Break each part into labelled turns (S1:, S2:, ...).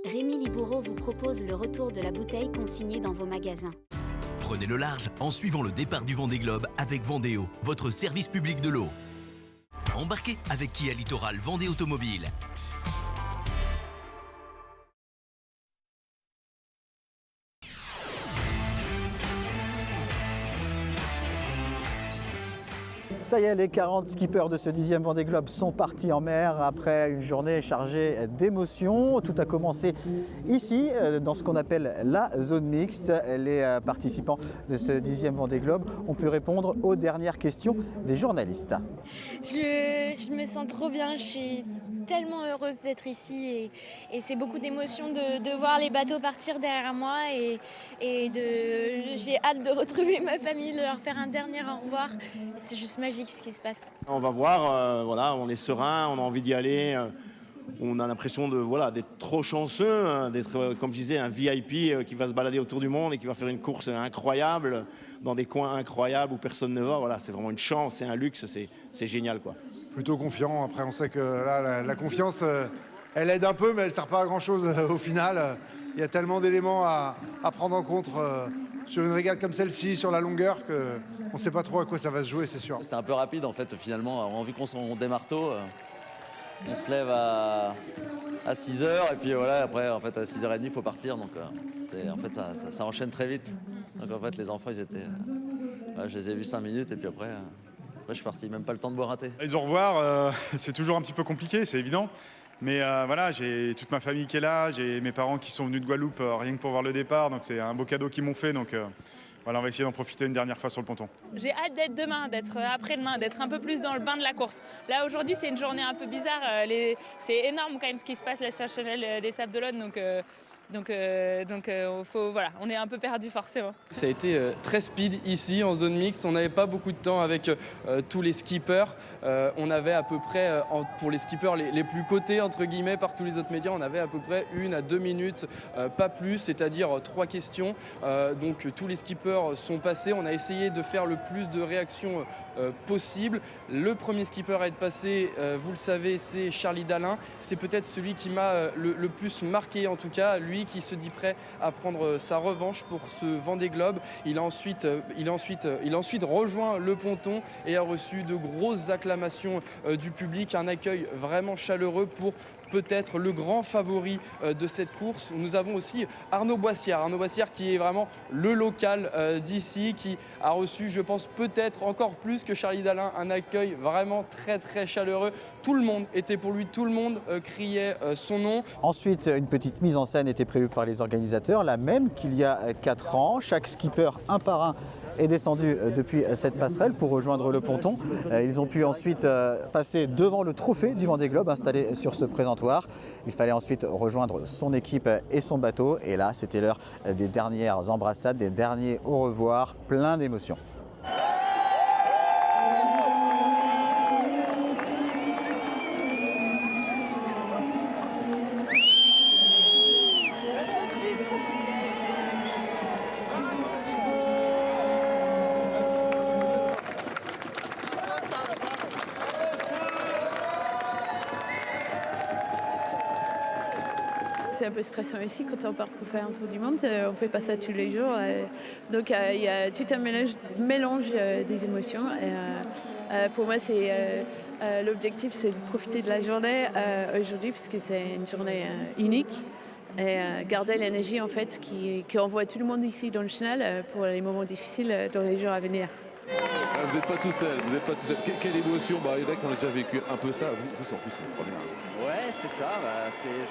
S1: Rémi Libourreau vous propose le retour de la bouteille consignée dans vos magasins.
S2: Prenez le large en suivant le départ du Vendée Globe avec Vendéo, votre service public de l'eau. Embarquez avec Kia Littoral Vendée Automobile.
S3: Ça y est, les 40 skippers de ce 10e Vendée Globe sont partis en mer après une journée chargée d'émotions. Tout a commencé ici, dans ce qu'on appelle la zone mixte. Les participants de ce 10e Vendée Globe ont pu répondre aux dernières questions des journalistes.
S4: Je me sens trop bien, je suis tellement heureuse d'être ici et c'est beaucoup d'émotions de voir les bateaux partir derrière moi et j'ai hâte de retrouver ma famille, de leur faire un dernier au revoir. C'est juste magique ce qui se passe.
S5: On va voir, voilà, on est serein, on a envie d'y aller. On a l'impression d'être trop chanceux, d'être, comme je disais, un VIP qui va se balader autour du monde et qui va faire une course incroyable, dans des coins incroyables où personne ne va. Voilà, c'est vraiment une chance, c'est un luxe, c'est génial, quoi.
S6: Plutôt confiant. Après, on sait que là, la confiance, elle aide un peu, mais elle ne sert pas à grand-chose au final. Il y a tellement d'éléments à prendre en compte sur une régate comme celle-ci, sur la longueur, qu'on ne sait pas trop à quoi ça va se jouer, c'est sûr.
S7: C'était un peu rapide, en fait, finalement. Vu qu'on démarre tôt, on se lève à 6h, et puis voilà, après, en fait, à 6h30, il faut partir. Donc, en fait, ça enchaîne très vite. Donc, en fait, les enfants, ils étaient... je les ai vus 5 minutes, et puis après... je suis parti, même pas le temps de boire un thé.
S8: Les au revoir, c'est toujours un petit peu compliqué, c'est évident. Mais voilà, j'ai toute ma famille qui est là, j'ai mes parents qui sont venus de Guadeloupe rien que pour voir le départ. Donc c'est un beau cadeau qu'ils m'ont fait. Donc voilà, on va essayer d'en profiter une dernière fois sur le ponton.
S9: J'ai hâte d'être demain, d'être après-demain, d'être un peu plus dans le bain de la course. Là aujourd'hui c'est une journée un peu bizarre. C'est énorme quand même ce qui se passe là sur le Chanel des Sables d'Olonne. Donc, voilà, on est un peu perdu forcément.
S10: Ça a été très speed ici en zone mixte. On n'avait pas beaucoup de temps avec tous les skippers. On avait à peu près, pour les skippers les plus cotés entre guillemets par tous les autres médias, on avait à peu près 1 à 2 minutes, pas plus, c'est-à-dire 3 questions. Donc tous les skippers sont passés. On a essayé de faire le plus de réactions possible. Le premier skipper à être passé, vous le savez, c'est Charlie Dalin. C'est peut-être celui qui m'a le plus marqué en tout cas. Lui qui se dit prêt à prendre sa revanche pour ce Vendée Globe. Il a ensuite rejoint le ponton et a reçu de grosses acclamations du public, un accueil vraiment chaleureux pour peut-être le grand favori de cette course. Nous avons aussi Arnaud Boissière qui est vraiment le local d'ici, qui a reçu, je pense, peut-être encore plus que Charlie Dalin, un accueil vraiment très très chaleureux. Tout le monde était pour lui, tout le monde criait son nom.
S3: Ensuite, une petite mise en scène était prévue par les organisateurs, la même qu'il y a 4 ans. Chaque skipper, un par un, est descendu depuis cette passerelle pour rejoindre le ponton. Ils ont pu ensuite passer devant le trophée du Vendée Globe installé sur ce présentoir. Il fallait ensuite rejoindre son équipe et son bateau. Et là, c'était l'heure des dernières embrassades, des derniers au revoir, plein d'émotions.
S11: C'est un peu stressant ici quand on part pour faire un tour du monde. On ne fait pas ça tous les jours. Donc il y a tout un mélange des émotions. Pour moi, l'objectif, c'est de profiter de la journée aujourd'hui, puisque c'est une journée unique. Et garder l'énergie en fait, qui envoie tout le monde ici dans le Chanel pour les moments difficiles dans les jours à venir.
S12: Vous n'êtes pas tout seul, Quelle émotion, il y en a qui ont déjà vécu un peu ça, vous en plus c'est la première.
S7: Ouais, c'est ça,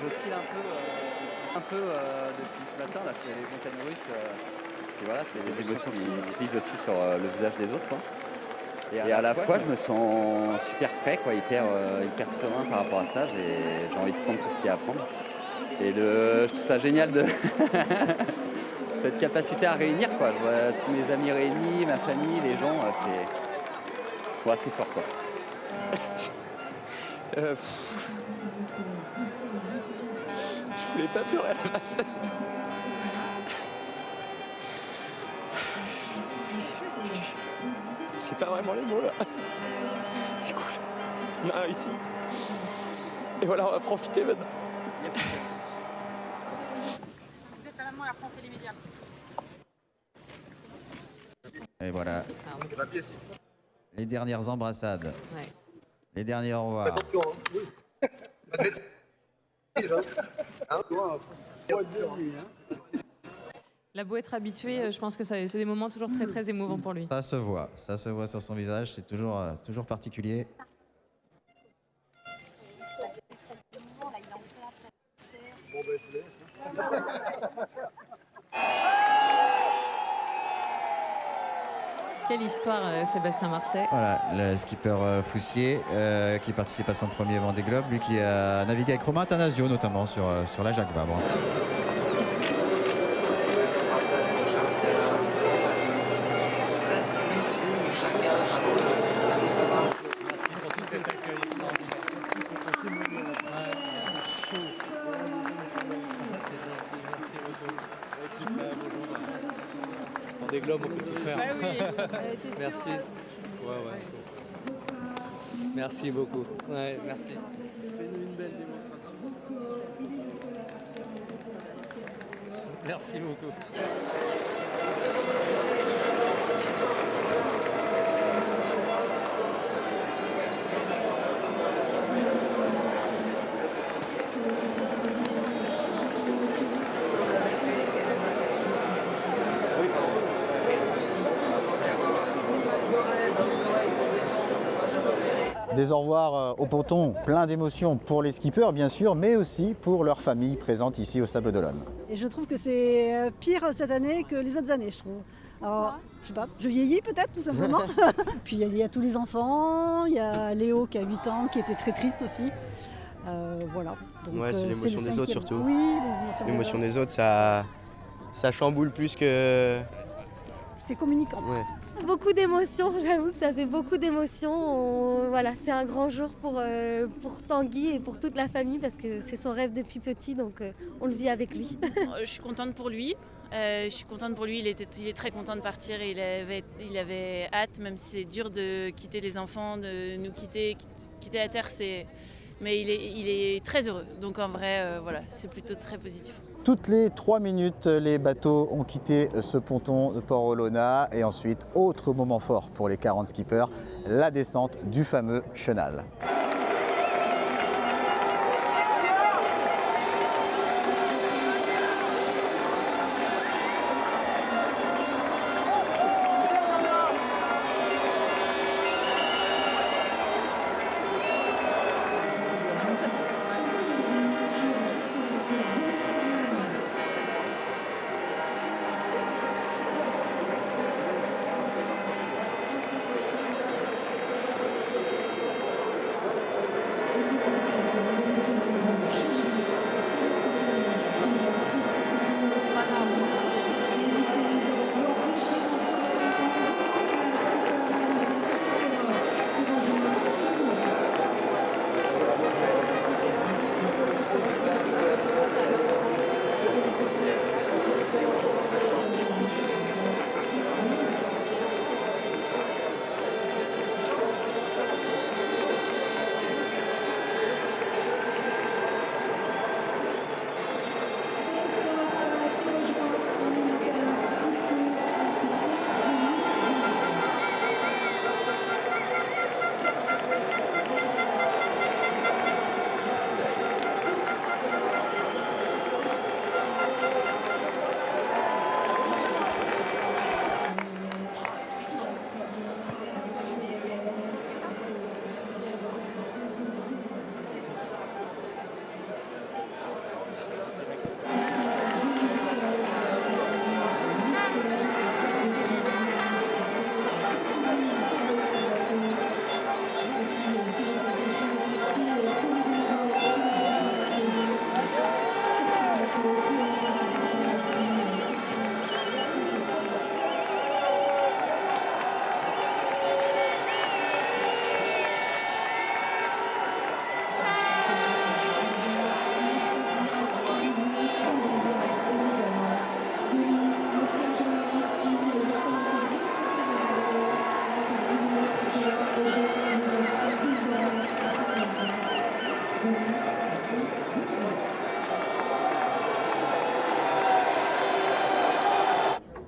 S7: j'oscille un peu depuis ce matin, là, c'est les montagnes russes. Et voilà, c'est des émotions qui se lisent aussi sur le visage des autres, quoi. Et à la fois, je me sens super prêt, quoi, hyper serein par rapport à ça, j'ai envie de prendre tout ce qu'il y a à prendre. Et je trouve ça génial de cette capacité à réunir, quoi. Je vois tous mes amis réunis, ma famille, les gens, c'est fort, quoi.
S10: Je voulais pas pleurer à la base. J'ai pas vraiment les mots là. C'est cool. On a réussi. Et voilà, on va profiter maintenant.
S9: l'entraînement et après on fait les médias.
S3: Et voilà. Les dernières embrassades.
S13: Ouais.
S3: Les derniers au revoir.
S14: Attention,
S13: Il a beau être habitué, je pense que c'est des moments toujours très très émouvants pour lui.
S3: Ça se voit sur son visage, c'est toujours particulier.
S13: Quelle histoire, Sébastien Marcet.
S3: Voilà, le skipper Foussier qui participe à son premier Vendée Globe, lui qui a navigué avec Romain Athanasio notamment sur la Jacques Vabre.
S15: Merci pour tout cet accueil extraordinaire. Merci pour ton témoignage. Chaud. C'est gentil, merci beaucoup. Dans des globes, on peut tout faire.
S13: Bah oui,
S15: merci. Ouais. Merci beaucoup. Ouais, merci. Fais-nous une belle démonstration. Merci beaucoup.
S3: Des au revoir au ponton, plein d'émotions pour les skippers bien sûr, mais aussi pour leurs familles présentes ici au Sables d'Olonne.
S16: Et je trouve que c'est pire cette année que les autres années, je trouve. Alors, je sais pas, je vieillis peut-être tout simplement. Puis il y a tous les enfants, il y a Léo qui a 8 ans, qui était très triste aussi. Voilà. Donc,
S17: ouais, c'est l'émotion des autres surtout.
S16: Oui,
S17: l'émotion des autres, ça chamboule plus que...
S16: C'est communicant.
S17: Ouais.
S18: Beaucoup d'émotions, j'avoue que ça fait beaucoup d'émotions. Voilà, c'est un grand jour pour Tanguy et pour toute la famille parce que c'est son rêve depuis petit, donc on le vit avec lui.
S9: Je suis contente pour lui. Il est très content de partir et il avait hâte, même si c'est dur de quitter les enfants, de nous quitter la terre, mais il est très heureux. Donc en vrai, voilà, c'est plutôt très positif.
S3: Toutes les 3 minutes, les bateaux ont quitté ce ponton de Port-Olona. Et ensuite, autre moment fort pour les 40 skippers, la descente du fameux chenal.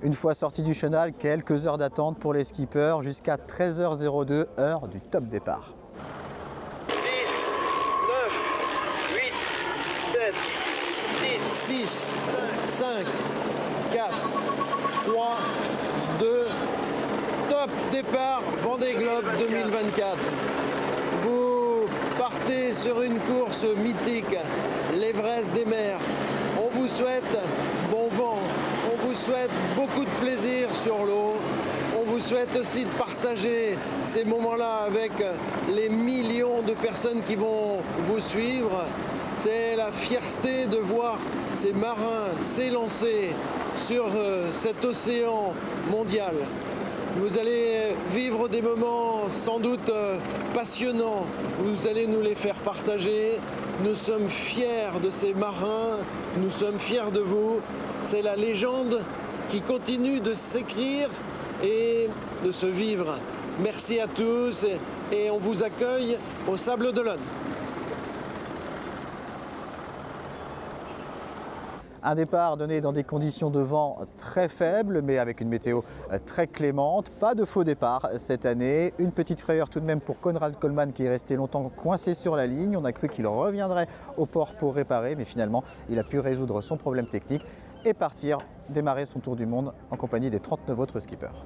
S3: Une fois sortis du chenal, quelques heures d'attente pour les skippers jusqu'à 13h02, heure du top départ.
S14: 10, 9, 8, 7, 6, 5, 4, 3, 2, top départ Vendée Globe 2024. Vous partez sur une course mythique, l'Everest des mers. On vous souhaite bon vent, on vous souhaite beaucoup de plaisir sur l'eau. On vous souhaite aussi de partager ces moments-là avec les millions de personnes qui vont vous suivre. C'est la fierté de voir ces marins s'élancer sur cet océan mondial. Vous allez vivre des moments sans doute passionnants. Vous allez nous les faire partager. Nous sommes fiers de ces marins. Nous sommes fiers de vous. C'est la légende qui continue de s'écrire et de se vivre. Merci à tous et on vous accueille au Sables d'Olonne.
S3: Un départ donné dans des conditions de vent très faibles, mais avec une météo très clémente. Pas de faux départ cette année. Une petite frayeur tout de même pour Konrad Coleman qui est resté longtemps coincé sur la ligne. On a cru qu'il reviendrait au port pour réparer, mais finalement, il a pu résoudre son problème technique et partir démarrer son tour du monde en compagnie des 39 autres skippers.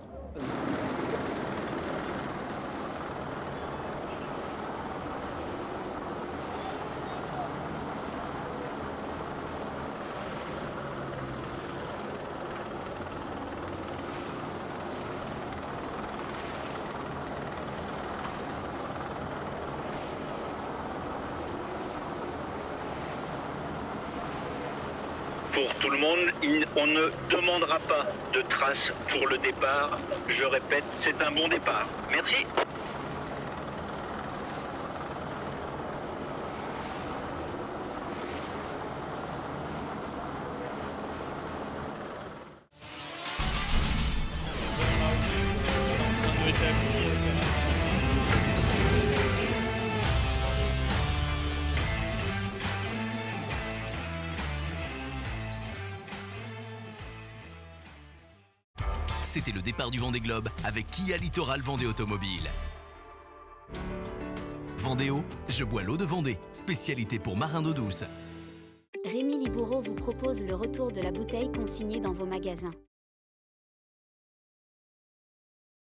S19: Pour tout le monde, on ne demandera pas de traces pour le départ. Je répète, c'est un bon départ. Merci.
S2: C'était le départ du Vendée Globe avec Kia Littoral Vendée Automobile. Vendéo, je bois l'eau de Vendée, spécialité pour marins d'eau douce.
S1: Rémi Libourreau vous propose le retour de la bouteille consignée dans vos magasins.